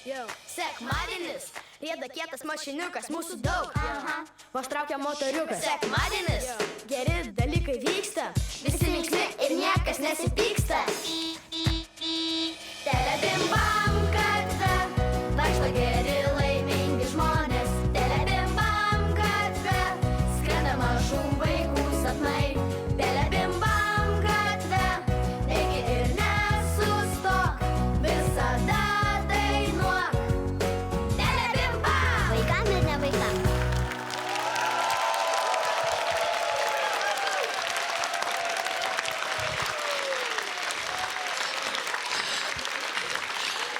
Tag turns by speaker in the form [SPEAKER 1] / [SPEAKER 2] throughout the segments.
[SPEAKER 1] Jau, sekmadienis, rieda kietas mašiniukas, mūsų daug. Vos traukia motoriukas. Sekmadienis, geri dalykai vyksta, visi linksmi ir niekas nesipyksta. Telebimbam gatve, vaikšto geri laimingi žmonės. Telebimbam gatve, skrenda mažų vaikų sapnai. Telebimbam gatve, eigi ir nesustok, visada dainuok. Telebimbam! Vaikam ir ne vaikam.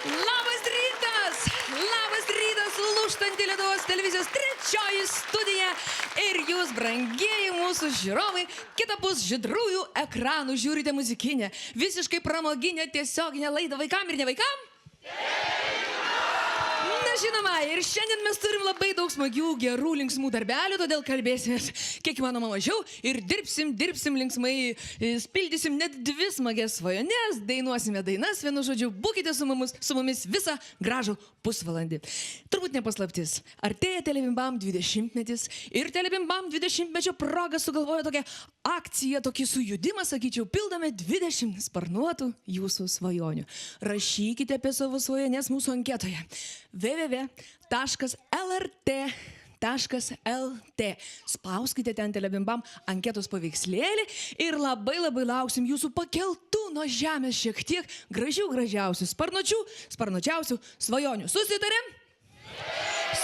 [SPEAKER 2] Labas rytas, lūžtanti Lietuvos televizijos trečioji studija ir jūs, brangieji mūsų žiūrovai, kitapus žydrųjų ekranų žiūrite muzikinę, visiškai pramoginę tiesioginę laidą vaikam ir ne vaikam? Na žinoma, ir šiandien mes turim labai daug smagių, gerų, linksmų darbelių, todėl kalbėsimės kiek įmanoma mažiau ir dirbsim linksmai, pildysim net 2 smagias svajones, dainuosime dainas, vienu žodžiu, būkite su mumis visą gražų pusvalandį. Turbūt nepaslaptis, artėja Telebimbam 20-metis ir Telebimbam 20-mečio proga sugalvojo tokią akciją, tokį sujudimą, sakyčiau, pildome 20 sparnuotų jūsų svajonių. Rašykite apie savo svajones mūsų anketoje. www.lrt.lt. Spauskite ten Telebimbam anketos paveikslėlį ir labai lauksim jūsų pakeltų nuo žemės šiek tiek gražiausių sparnuočiausių svajonių. Susitarėm?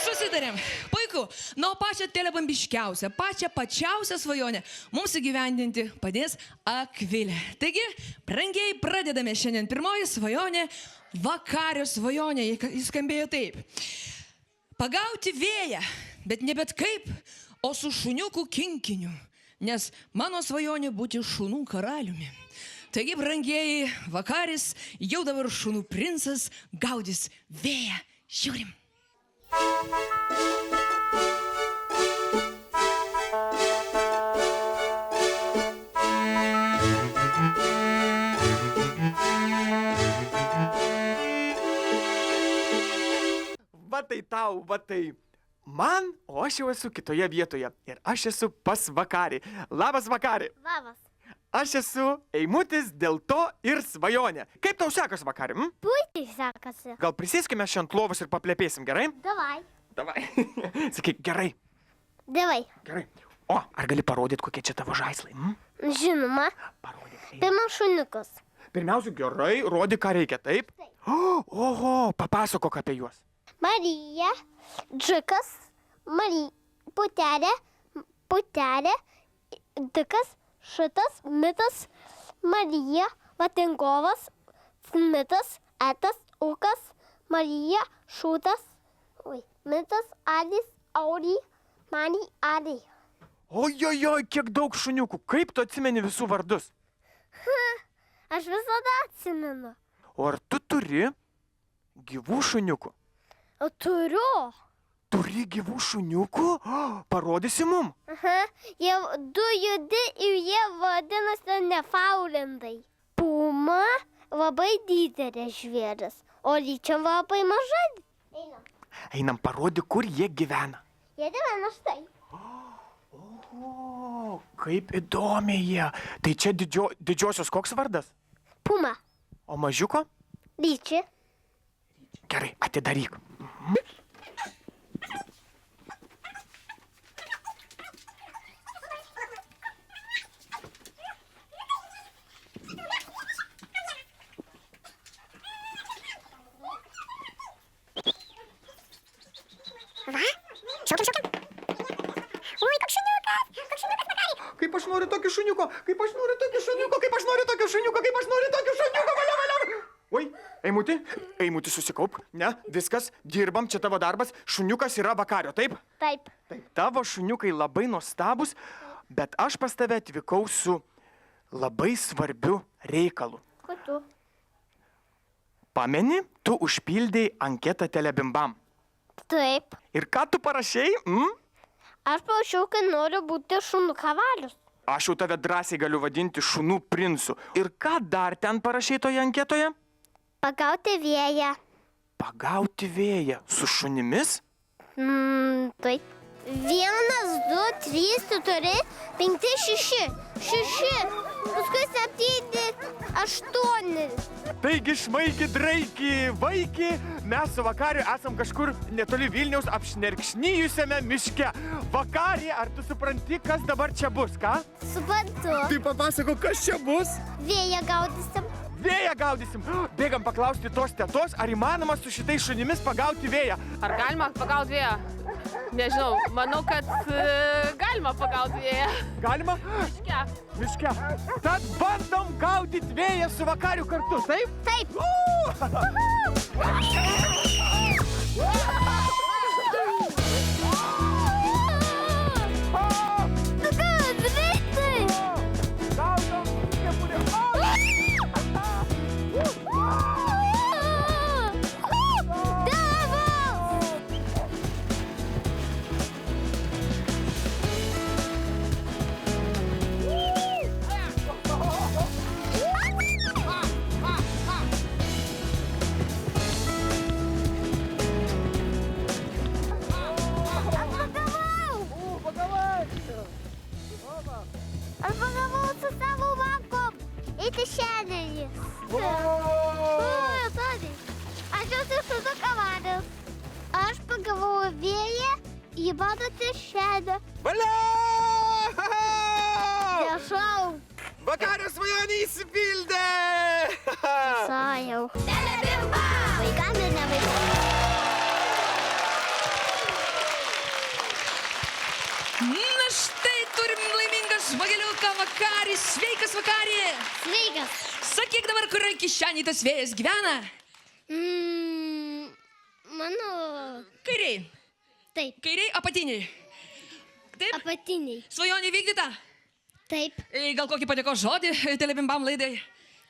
[SPEAKER 2] Susitarėm. Puiku. Na, o pačią telebambiškiausią, pačiausią svajonę mums įgyvendinti padės Akvilė. Taigi, brangieji, pradedame šiandien. Pirmoji svajonė, vakario svajonė. Jis skambėjo taip. Pagauti vėją, bet ne bet kaip, o su šuniuku kinkiniu, nes mano svajonė būti šunų karaliumi. Taigi, brangieji, vakaris, jau dabar šunų princas gaudys vėją. Žiūrim.
[SPEAKER 3] Va tai tau, va tai man, o aš jau esu kitoje vietoje ir aš esu pas Vakarį. Labas, Vakarį.
[SPEAKER 4] Labas.
[SPEAKER 3] Aš esu Eimutis, dėl to ir svajonė. Kaip tau sekasi, Vakarį?
[SPEAKER 4] Puikiai sekasi.
[SPEAKER 3] Gal prisėskime šiandien ant lovos ir paplepėsim, gerai?
[SPEAKER 4] Davai.
[SPEAKER 3] Davai. Sakyk, gerai.
[SPEAKER 4] Davai.
[SPEAKER 3] Gerai. O, ar gali parodyti, kokie čia tavo žaislai?
[SPEAKER 4] Žinoma.
[SPEAKER 3] Parodyk.
[SPEAKER 4] Pirma šuniukas.
[SPEAKER 3] Pirmiausia, gerai, rodyk, ką reikia, taip? Oho, papasakok apie juos.
[SPEAKER 4] Marija, džikas, putelė, dikas, šitas, mitas, Marija, vatingovas, smitas, etas, ukas, Marija, šūtas, mitas, adis, auri, mani, adi.
[SPEAKER 3] Ojojoj, kiek daug šuniukų. Kaip tu atsimeni visų vardus?
[SPEAKER 4] Aš visada atsimenu.
[SPEAKER 3] O ar tu turi gyvų šuniukų?
[SPEAKER 4] O turiu.
[SPEAKER 3] Turi gyvų šuniukų? Parodysi mum?
[SPEAKER 4] Jie du judi ir jie vadinasi nefaulindai. Puma labai didelė žvėris, o lyčia labai maža.
[SPEAKER 3] Einam, parodyk, kur jie gyvena.
[SPEAKER 4] Jie gyvena štai.
[SPEAKER 3] Oho, kaip įdomiai jie. Tai čia didžiosios koks vardas?
[SPEAKER 4] Puma.
[SPEAKER 3] O mažiuko?
[SPEAKER 4] Lyčia.
[SPEAKER 3] Gerai, atidaryk.
[SPEAKER 4] Va, šaukim. Oi, koks šuniukas, Vakarį.
[SPEAKER 3] Kaip aš noriu tokį šuniuko, kaip aš noriu tokį šuniuko, kaip aš noriu tokį šuniuko, kaip aš noriu tokį šuniuko, valia. Oi, Eimuti, susikaup. Ne, viskas, dirbam, čia tavo darbas. Šuniukas yra Vakario, taip?
[SPEAKER 4] Taip.
[SPEAKER 3] Tavo šuniukai labai nuostabus, bet aš pas tave atvykau su labai svarbiu reikalu.
[SPEAKER 4] Ko tu?
[SPEAKER 3] Pameni, tu užpildei anketą Telebimbam.
[SPEAKER 4] Taip.
[SPEAKER 3] Ir ką tu parašei?
[SPEAKER 4] Aš parašiau, kad noriu būti šunų karalius.
[SPEAKER 3] Aš jau tave drąsiai galiu vadinti šunų princu. Ir ką dar ten parašei toje anketoje?
[SPEAKER 4] Pagauti vėją.
[SPEAKER 3] Pagauti vėją su šunimis?
[SPEAKER 4] Taip. 1, 2, 3, 4, 5, 6. 6. Paskui 7, 8.
[SPEAKER 3] Taigi šmaiki, draiki, vaiki, mes su Vakariu esam kažkur netoli Vilniaus apšnerkšnyjusiame miške. Vakari, ar tu supranti, kas dabar čia bus, ką?
[SPEAKER 4] Suprantu.
[SPEAKER 3] Tai papasako, kas čia bus?
[SPEAKER 4] Vėją gaudysim.
[SPEAKER 3] Vėją gaudysim. Bėgam paklausti tos tetos, ar įmanoma su šitais šunimis pagauti vėją.
[SPEAKER 5] Ar galima pagauti vėją? Nežinau, manau, kad galima pagauti vėją.
[SPEAKER 3] Galima?
[SPEAKER 5] Miške.
[SPEAKER 3] Miške. Tad bandom gaudyti vėją su Vakariu kartu, taip?
[SPEAKER 4] Taip. Aš pagavau su savo rankom. Eiti šiandien. Aš jau su šunu kavarės. Aš pagavau vėją, įbadote šiandien.
[SPEAKER 3] Valia!
[SPEAKER 4] Nešau.
[SPEAKER 3] Vakario svajonė įsipildė!
[SPEAKER 4] Sajau. Telebimba! Vaikam ir ne vaikam.
[SPEAKER 2] Na štai turim laimingą žmogeliuką Vakarį. Sveikas, Vakarį.
[SPEAKER 4] Sveikas.
[SPEAKER 2] Sakyk dabar, kurioje kišenėje tas vėjas gyvena?
[SPEAKER 4] Mano...
[SPEAKER 2] Kairiai.
[SPEAKER 4] Taip.
[SPEAKER 2] Kairiai, apatiniai. Taip?
[SPEAKER 4] Apatiniai.
[SPEAKER 2] Svajonė vykdyta?
[SPEAKER 4] Taip.
[SPEAKER 2] Gal kokį padėkos žodį Telebimbam laidai?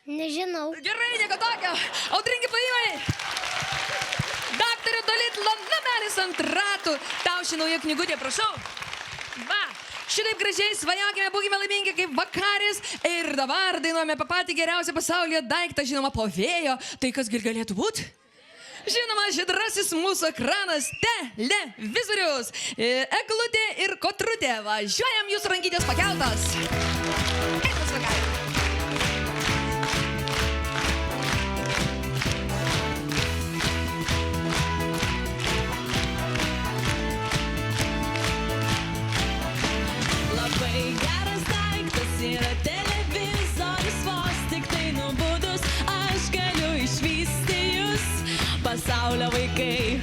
[SPEAKER 4] Nežinau.
[SPEAKER 2] Gerai, nieko tokio. Audringi plojimai. Daktarė Dolitla, numeris 2 ratų. Tau ši nauja knygutė, prašau. Va, šitaip gražiai svajokime, būkime laimingi kaip Vakaris. Ir dabar dainuojame apie patį geriausią pasaulyje daiktą, žinoma, po vėjo. Tai kas galėtų būti? Žinoma, žydrasis mūsų ekranas televizorius. Eglutė ir kotrutė. Važiuojam, jūsų rankytės pakeltas. Eitas, Vakari.
[SPEAKER 6] Labai geras daiktas yra televizorius, vos tik tai nubudus aš galiu išvysti jūs. Pasaulio vaikai,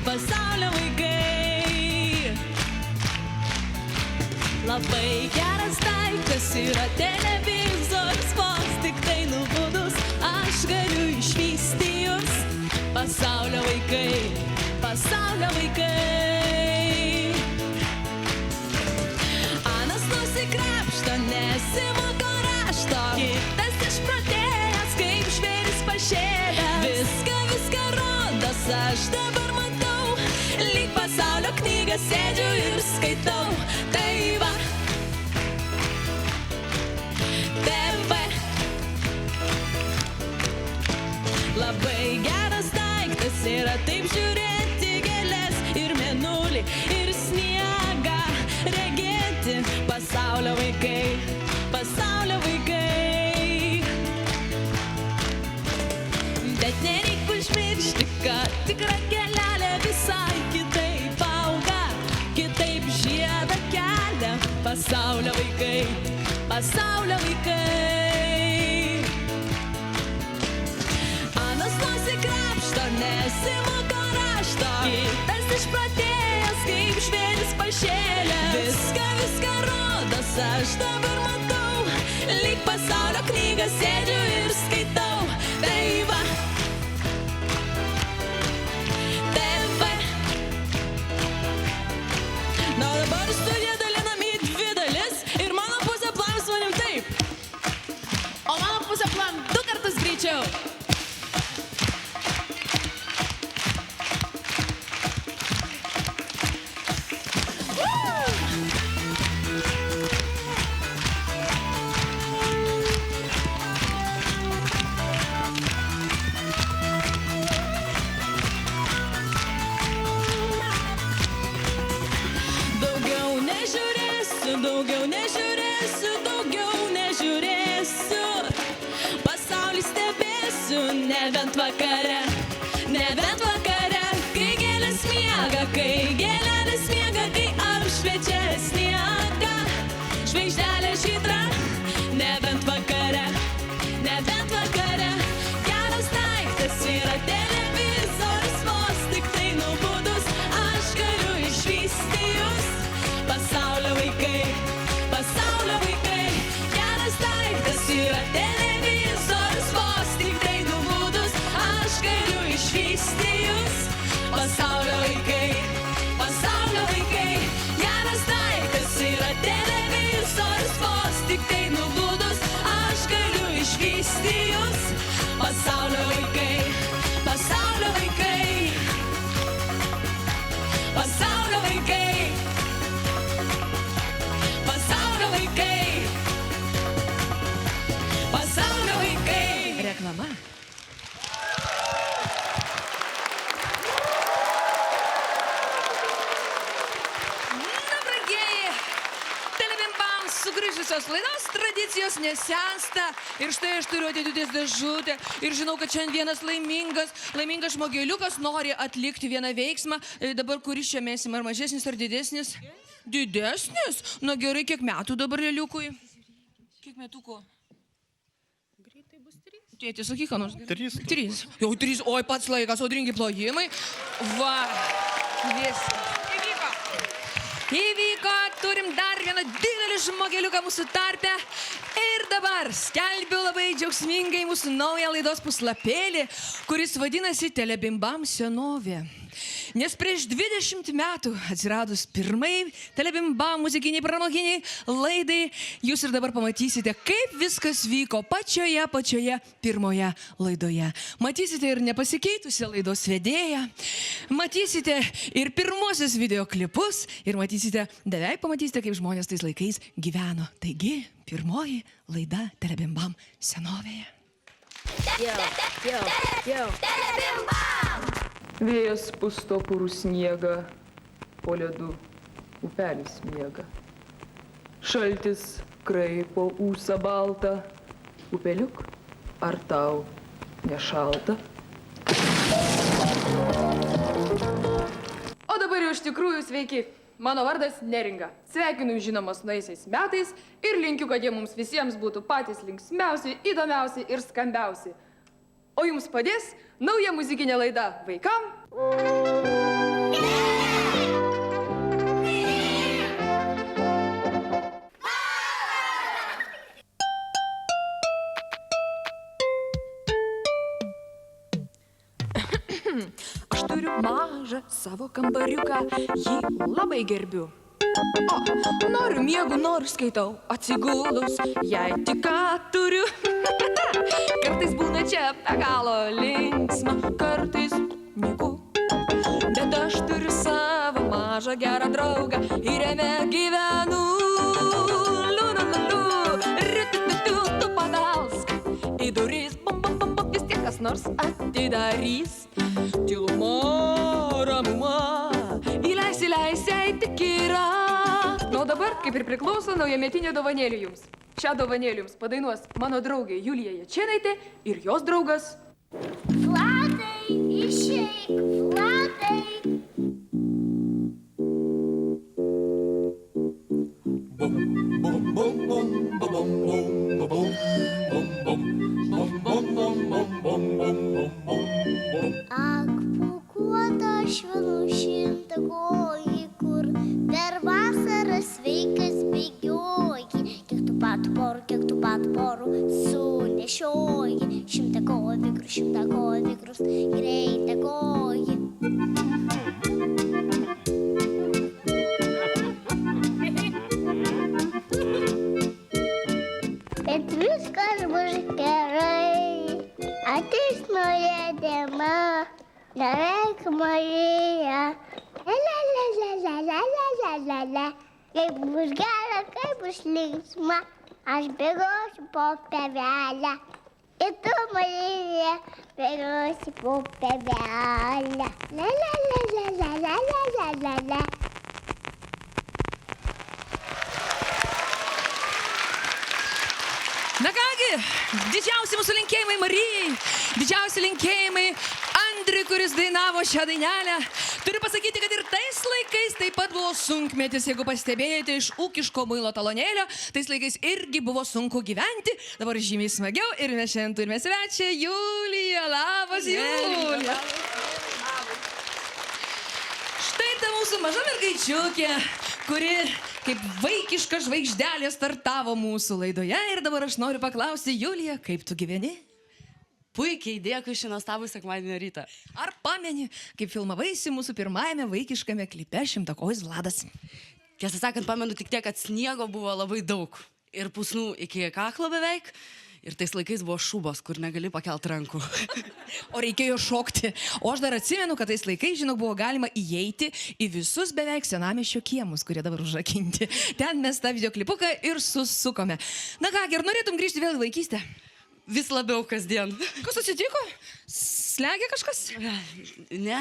[SPEAKER 6] pasaulio vaikai. Labai geras daiktas yra televizorius, vos tik tai nubudus aš galiu išvysti jūs. Pasaulio vaikai, pasaulio vaikai. Krapšto, nesimoko rašto, kitas išprotėjęs kaip žvėris pašėlęs. Viską rodos aš dabar matau, lyg pasaulio knygą sėdžiu ir skaitau. Tai va, TV. Labai geras daiktas yra taip žiūrėti gėlės ir mėnulį ir sniegą regėti. Pasaulio vaikai, pasaulio vaikai. Bet nereik užmiršti, kad tikra gėlelė visai kitaip auga, kitaip žiedą kelia. Pasaulio vaikai, pasaulio vaikai. Anas nusikrapšto, nesimoko rašto, kitas išprotėjęs kaip žvėris pašėlęs. Viską rodos aš dabar matau, lyg pasaulio knygą sėdžiu ir skaitau. Tai va, TV. Na, dabar studija dalinam į 2 dalis ir mano pusė plan su manim taip. O mano pusė plan 2 kartus greičiau. nebent vakare, kai gėlės miega, kai gėlelės miega, kai apšviečia sniegą, žvaigždelė žydra, nebent vakare, geras daiktas yra televizorius, vos tik tai nubudus, aš galiu išvysti jūs, pasaulio vaikai, geras daiktas yra televizorius, vos tik tai nubudus, aš galiu išvysti jūs, pasaulio vaikai, geras daiktas yra televizorius, vos tik tai nubudus, aš galiu išvysti jūs, pasaulio vaikai, pasaulio vaikai, pasaulio vaikai, pasaulio vaikai, pasaulio vaikai.
[SPEAKER 2] Reklama. Na, brangieji, Telebimbams sugrįžusios laidos tradicijos nesensta. Ir štai aš turiu atidėties dėžutę. Ir žinau, kad šiandien vienas laimingas žmogeliukas nori atlikti vieną veiksmą. Dabar kuris čia mėsim, ar mažesnis, ar didesnis? Didesnis? Na gerai, kiek metų dabar lėliukui? Kiek metukų? Tėti, sakyk, ką nors.
[SPEAKER 3] 3.
[SPEAKER 2] 3. Jau 3. Oi, pats laikas, audringi plojimai. Va. Viskas. Įvyko, turim dar vieną didelį žmogeliuką mūsų tarpe. Ir dabar skelbiu labai džiaugsmingai mūsų naują laidos puslapėlį, kuris vadinasi Telebimbam senovė. Nes prieš 20 metų atsiradus pirmai Telebimbam muzikiniai pramoginiai laidai, jūs ir dabar pamatysite, kaip viskas vyko pačioje pirmoje laidoje. Matysite ir nepasikeitusią laidos vedėją, matysite ir pirmosius videoklipus ir beveik pamatysite, kaip žmonės tais laikais gyveno. Taigi, pirmoji laida Telebimbam senovėje.
[SPEAKER 7] Vėjas pusto purų sniegą, po ledu upelis miega. Šaltis kraipo ūsą baltą, upeliuk, ar tau nešalta? O dabar jau iš tikrųjų sveiki. Mano vardas Neringa. Sveikinu žinoma su naisiais metais ir linkiu, kad jie mums visiems būtų patys linksmiausi, įdomiausi ir skambiausi. O jums padės nauja muzikinė laida vaikam.
[SPEAKER 6] Aš turiu mažą savo kambariuką, jį labai gerbiu. O, noriu miegu, noriu skaitau, atsigulus, jei tik ką turiu. Kartais būna čia be galo linksma, kartais nyku. Bet aš turiu savo mažą gerą draugą ir jame gyvenu. Tu padalsk į duris, vis tiek kas nors atidarys. Tyluma, ramuma, įleisi, jei tik yra.
[SPEAKER 7] Na, o dabar, kaip ir priklauso, naujametinė dovanėlė jums. Šią dovanėlę jums padainuos mano draugė Julija Jačėnaitė ir jos draugas.
[SPEAKER 4] Vladai, išeik, Vladai. Ak, pūkuota švelnų šimtakojį, kur per vasarą sveikas bėgioji. Kiek tu pat porų sunešioji. Šimtakoji vikrus, greitakoji. Bet viskas bus gerai, ateis nauja diena, nereik Marija. La. Kaip bus gera, kaip bus linksma, aš bėgosiu po pievelę. Ir tu, Marija, bėgosi po pievelę. La.
[SPEAKER 2] Na kągi, didžiausi mūsų linkėjimai Marijai, didžiausi linkėjimai Andriui, kuris dainavo šią dainelę. Turiu pasakyti, kad ir tais laikais taip pat buvo sunkmetis, jeigu pastebėjote iš ūkiško muilo talonėlio, tais laikais irgi buvo sunku gyventi, dabar žymiai smagiau ir mes šiandien turime svečią Juliją. Labas, Julija. Štai ta mūsų maža mergaičiukė, kuri kaip vaikiška žvaigždelė startavo mūsų laidoje ir dabar aš noriu paklausti, Julija, kaip tu gyveni?
[SPEAKER 8] Puikiai, dėkui šį nuostabų sekmadienio rytą.
[SPEAKER 2] Ar pameni, kaip filmavaisi mūsų pirmajame vaikiškame klipe Šimtakojis Vladas?
[SPEAKER 8] Tiesą sakant, pamenu tik tiek, kad sniego buvo labai daug. Ir pusnų iki kaklo beveik. Ir tais laikais buvo šubos, kur negali pakelt rankų.
[SPEAKER 2] O reikėjo šokti. O aš dar atsimenu, kad tais laikais, žinok, buvo galima įeiti į visus beveik senamiesčio kiemus, kurie dabar užrakinti. Ten mes tą videoklipuką ir susukome. Na ką, ar norėtum grįžti vėl į vaikystę?
[SPEAKER 8] Vis labiau kasdien.
[SPEAKER 2] Kas atsitiko? Slegia kažkas?
[SPEAKER 8] Ne.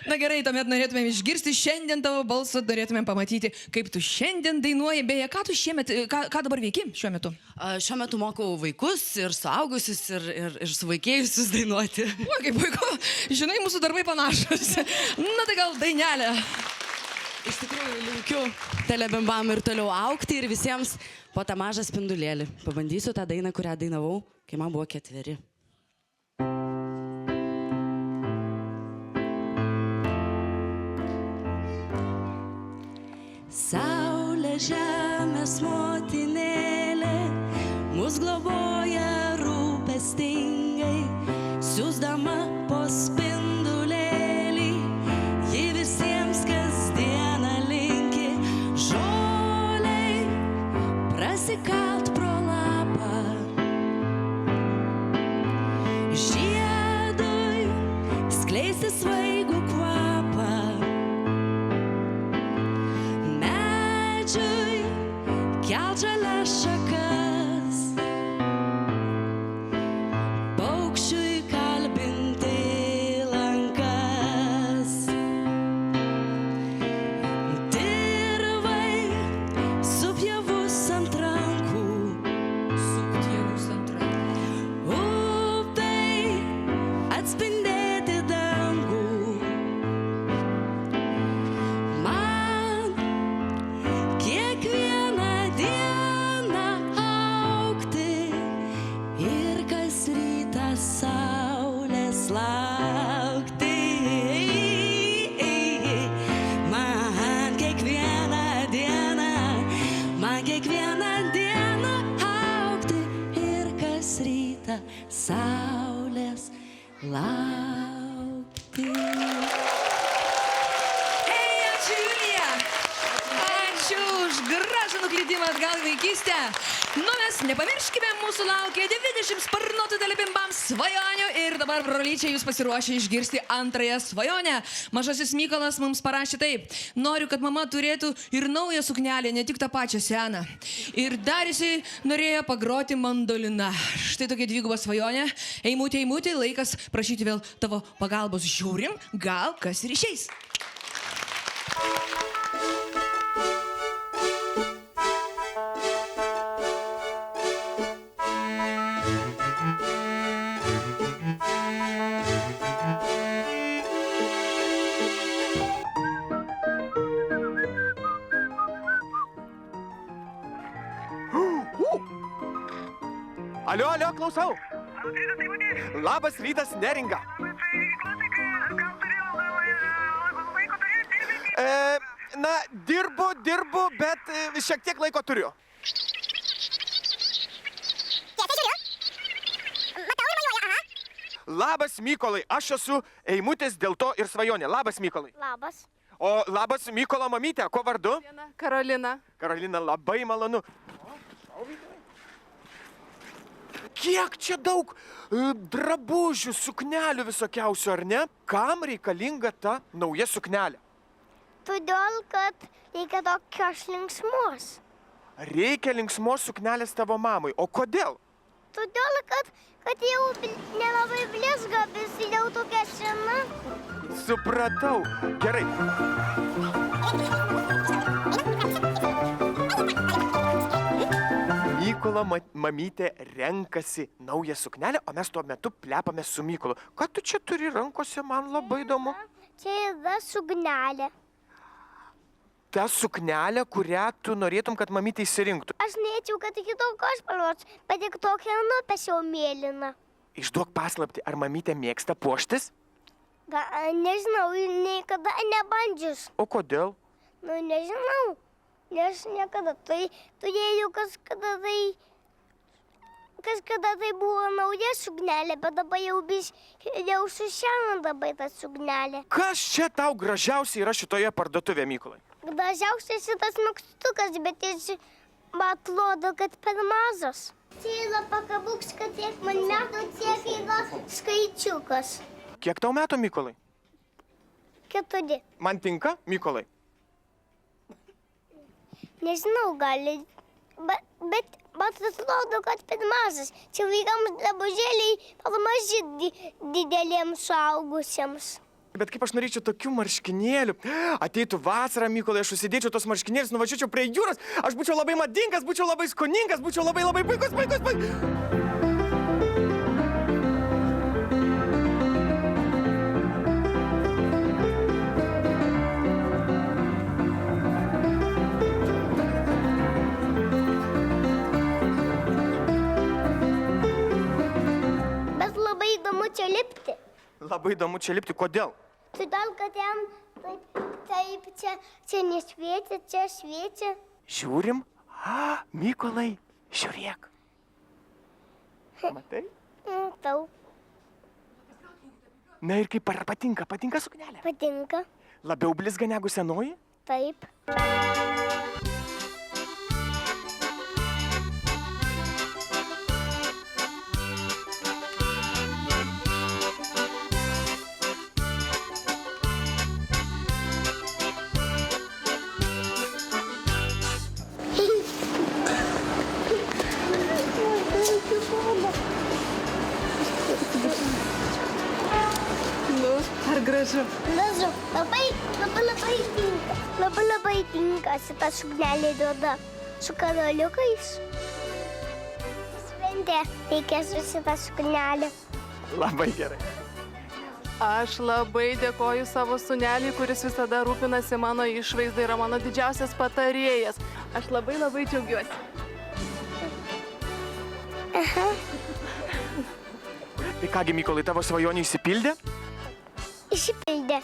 [SPEAKER 2] Na gerai, tuomet norėtumėm išgirsti šiandien tavo balsą, norėtumėm pamatyti, kaip tu šiandien dainuoji. Beje, ką dabar veiki šiuo metu?
[SPEAKER 8] Šiuo metu mokau vaikus ir suaugusius ir suvaikėjusius dainuoti.
[SPEAKER 2] O, kaip puiku. Žinai, mūsų darbai panašus. Na tai gal dainelė.
[SPEAKER 8] Iš tikrųjų, linkiu telebimbam ir toliau augti ir visiems po tą mažą spindulėlį. Pabandysiu tą dainą, kurią dainavau, kai man buvo 4. Saulė žemės motinėlė mus globoja rūpestingai, siųsdama po spindulėlį, ji visiems kasdieną linki žoliai prasikalt pro lapą, žiedui skleisti svaigų kvapą. Kelt žalias šakas, paukščiui kalbinti lankas, dirvai supjavus ant rankų, upei atspindėti dangų. Man kiekvieną dieną augti ir kas rytą saulės laukti. Man kiekvieną dieną augti ir kas rytą saulės laukti.
[SPEAKER 2] Hei, ačiū Julija! Ačiū už gražų nuklydimą atgal į vaikystę. Nu, mes nepamirškime, mūsų laukia 20 sparnuotų telebimbam svajonių ir dabar, brolyčiai, jūs pasiruošę išgirsti antrąją svajonę. Mažasis Mykolas mums parašė taip: noriu, kad mama turėtų ir naują suknelę, ne tik tą pačią seną. Ir dar jisai norėjo pagroti mandoliną. Štai tokia dviguba svajonė. Eimutė, laikas prašyti vėl tavo pagalbos. Žiūrim, gal kas ir išeis.
[SPEAKER 3] Alio, klausau. Labas rytas, Neringa. Na, dirbu, bet šiek tiek laiko turiu. Labas, Mykolai, aš esu Eimutės dėl to ir svajonė. Labas, Mykolai.
[SPEAKER 4] Labas.
[SPEAKER 3] O labas, Mykolo mamytė, ko vardu?
[SPEAKER 5] Karolina.
[SPEAKER 3] Karolina, labai malonu. Kiek čia daug drabužių, suknelių visokiausių, ar ne? Kam reikalinga ta nauja suknelė?
[SPEAKER 4] Todėl, kad reikia tokios linksmos.
[SPEAKER 3] Reikia linksmos suknelės tavo mamai. O kodėl?
[SPEAKER 4] Todėl, kad jau nelabai blizga, bet jau tokia sena.
[SPEAKER 3] Supratau. Gerai. Mykolo mamytė renkasi naują suknelę, o mes tuo metu plepame su Mykolu. Ką tu čia turi rankose, man labai įdomu.
[SPEAKER 4] Čia yra suknelė.
[SPEAKER 3] Ta suknelė, kurią tu norėtum, kad mamytė įsirinktų.
[SPEAKER 4] Aš norėčiau, kad kitokios spalvos, bet tik tokia nupešiau mėlyną.
[SPEAKER 3] Išduok paslaptį, ar mamytė mėgsta puoštis?
[SPEAKER 4] Nežinau, niekada nebandžius.
[SPEAKER 3] O kodėl?
[SPEAKER 4] Nu, nežinau, nes niekada tai turėjau kažkada tai buvo nauja suknelė, bet dabar jau suseno dabar ta suknelė.
[SPEAKER 3] Kas čia tau gražiausiai yra šitoje parduotuvėje, Mykolai?
[SPEAKER 4] Gražiausias šitas megztukas, bet jis man atrodo, kad per mažas. Čia yra pakabuks, kad tiek man metų, tiek yra skaičiukas.
[SPEAKER 3] Kiek tau metų, Mykolai?
[SPEAKER 4] 4.
[SPEAKER 3] Man tinka, Mykolai?
[SPEAKER 4] Nežinau, gali, bet atrodo, kad per mažas. Čia vaikams drabužėliai per maži dideliems suaugusiems.
[SPEAKER 3] Bet kaip aš norėčiau tokių marškinėlių. Ateitų vasarą, Mykolai, aš užsidėčiau tos marškinėlius, nuvažiuočiau prie jūros. Aš būčiau labai madingas, būčiau labai skoningas, būčiau labai puikus.
[SPEAKER 4] Bet labai įdomu čia lipti.
[SPEAKER 3] Labai įdomu čia lipti. Kodėl?
[SPEAKER 4] Todėl, kad ten taip čia nešviečia, čia šviečia.
[SPEAKER 3] Žiūrim. Mykolai, žiūrėk. Matai?
[SPEAKER 4] Matau.
[SPEAKER 3] Na ir kaip patinka suknelė?
[SPEAKER 4] Patinka.
[SPEAKER 3] Labiau blizga negu senoji?
[SPEAKER 4] Taip.
[SPEAKER 7] Ar gražu?
[SPEAKER 4] Gražu. Labai tinka šita suknelė duoda su karoliukais. Šventė reikia su šita suknelė.
[SPEAKER 3] Labai gerai.
[SPEAKER 5] Aš labai dėkoju savo sūneliui, kuris visada rūpinasi mano išvaizdą, yra mano didžiausias patarėjas. Aš labai džiaugiuosi.
[SPEAKER 3] Tai kągi, Mykolai, tavo svajonė išsipildė?
[SPEAKER 4] Išsipildė.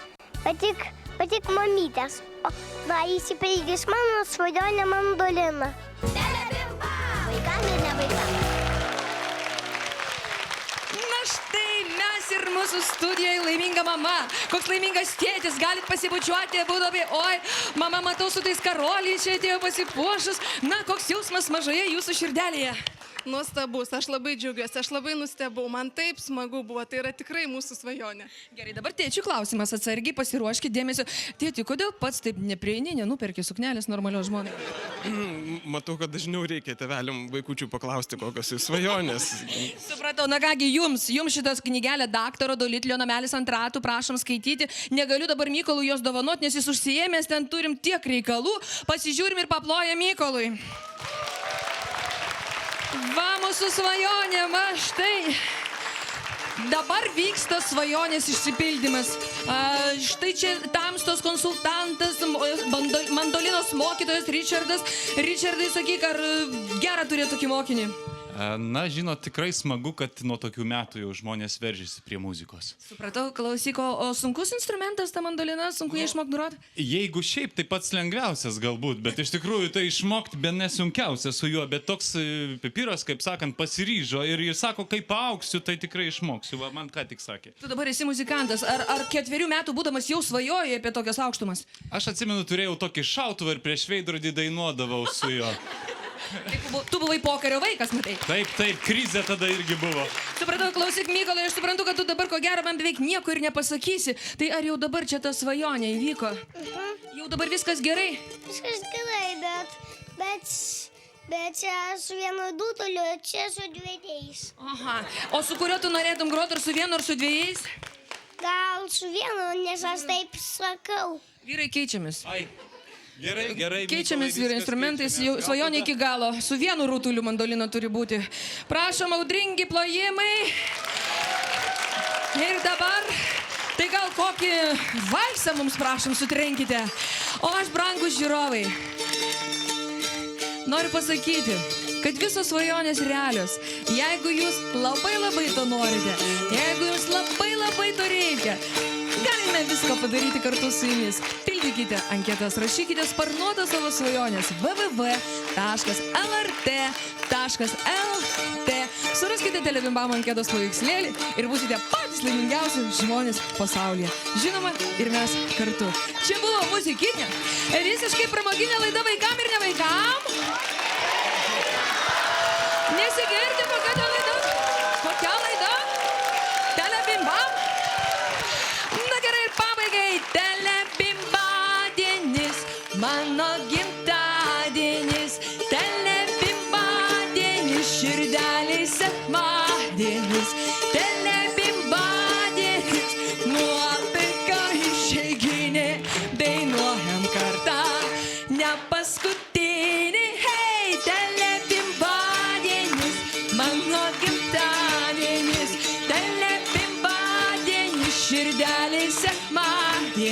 [SPEAKER 4] Patik mamytės. O išsipildys mano svajonė mandolina.
[SPEAKER 1] Telebimba! Vaikam ir ne vaikam.
[SPEAKER 2] Na štai mes ir mūsų studijoje laiminga mama. Koks laimingas tėtis, galit pasibučiuoti būdami. Oi, mama, matau su tais karoliais čia atėjo pasipuošus. Na, koks jausmas mažoje jūsų širdelėje?
[SPEAKER 5] Nuostabus, aš labai džiaugiuosi, aš labai nustebau, man taip smagu buvo, tai yra tikrai mūsų svajonė.
[SPEAKER 2] Gerai, dabar tėčių klausimas, atsargiai pasiruoškit dėmesio. Tėti, kodėl pats taip neprieini, nenuperki suknelės normalios žmonai?
[SPEAKER 9] Matau, kad dažniau reikia tėveliam vaikučių paklausti, kokios jų svajonės.
[SPEAKER 2] Supratau, na kągi, jums šitas knygelė daktaro Dolitlio namelis ant ratų, prašom skaityti. Negaliu dabar Mykolui jos dovanot, nes jis užsiėmęs, ten turim tiek reikalų. Pasižiūrim ir paplojam Mykolui. Va, mūsų svajonė, va, štai. Dabar vyksta svajonės išsipildymas. Štai čia tamstos konsultantas, mandolinos mokytojas Richardas. Richardai, sakyk, ar gerą turėtų tokį mokinį?
[SPEAKER 10] Na, žinot, tikrai smagu, kad nuo tokių metų jau žmonės veržiasi prie muzikos.
[SPEAKER 2] Supratau, klausyk, o sunkus instrumentas ta mandolina, sunku išmokti groti?
[SPEAKER 10] Jeigu šiaip tai pats lengviausias galbūt, bet iš tikrųjų tai išmokti be nesunkiausia su juo, bet toks Pipiras, kaip sakant, pasiryžo ir sako, kai paaugsiu, tai tikrai išmoksiu, va, man ką tik sakė.
[SPEAKER 2] Tu dabar esi muzikantas, ar 4 metų būdamas jau svajoji apie tokias aukštumas?
[SPEAKER 10] Aš atsimenu, turėjau tokį šautuvą ir prieš veidrodį dainuodavau su juo.
[SPEAKER 2] Tu buvai pokario vaikas, matai.
[SPEAKER 10] Taip, krizė tada irgi buvo.
[SPEAKER 2] Supratau, klausyk, Mykolai, aš suprantu, kad tu dabar ko gero man beveik nieko ir nepasakysi. Tai ar jau dabar čia ta svajonė įvyko? Jau dabar viskas gerai?
[SPEAKER 4] Viskas gerai, bet čia su vienu dutuliu, čia su 2.
[SPEAKER 2] Aha. O su kuriuo tu norėtum groti, ar su vienu, ar su 2?
[SPEAKER 4] Gal su vienu, nes aš taip sakau.
[SPEAKER 2] Vyrai, keičiamės.
[SPEAKER 10] Gerai, gerai.
[SPEAKER 2] Keičiamės
[SPEAKER 10] Mykolai,
[SPEAKER 2] vyrai
[SPEAKER 10] viskas
[SPEAKER 2] instrumentais,
[SPEAKER 10] keičiamės.
[SPEAKER 2] jau
[SPEAKER 10] Gal
[SPEAKER 2] svajonė
[SPEAKER 10] tada-
[SPEAKER 2] iki galo. Su vienu rutuliu mandolino turi būti. Prašom, audringi plojimai. Ir dabar, tai gal kokį valsą mums prašom sutrenkite. O aš, brangus žiūrovai, noriu pasakyti, kad visos svajonės realios. Jeigu jūs labai to norite, jeigu jūs labai to reikia, galime viską padaryti kartu su jumis. Pildykite anketas, rašykite sparnuotą savo svajonės www.lrt.lt. Suraskite Telebimbam anketos paveikslėlį ir būsite patys laimingiausi žmonės pasaulyje. Žinoma, ir mes kartu. Čia buvo muzikinė, visiškai pramoginė laida vaikam ir ne vaikam. Nesigirdi, kokia ta laida? Kokia laida? Telebimbam? Na gerai, ir pabaigai. Telebimbadienis, mano gimtadienis. Telebimbadienis, širdeliai sekmadienis. Telebimbadienis, nuotaika išeiginė. Dainuojam kartą, ne paskutinį. Hei, telebimbadienis, mano gimtadienis. Telebimbadienis, širdeliai sekmadienis.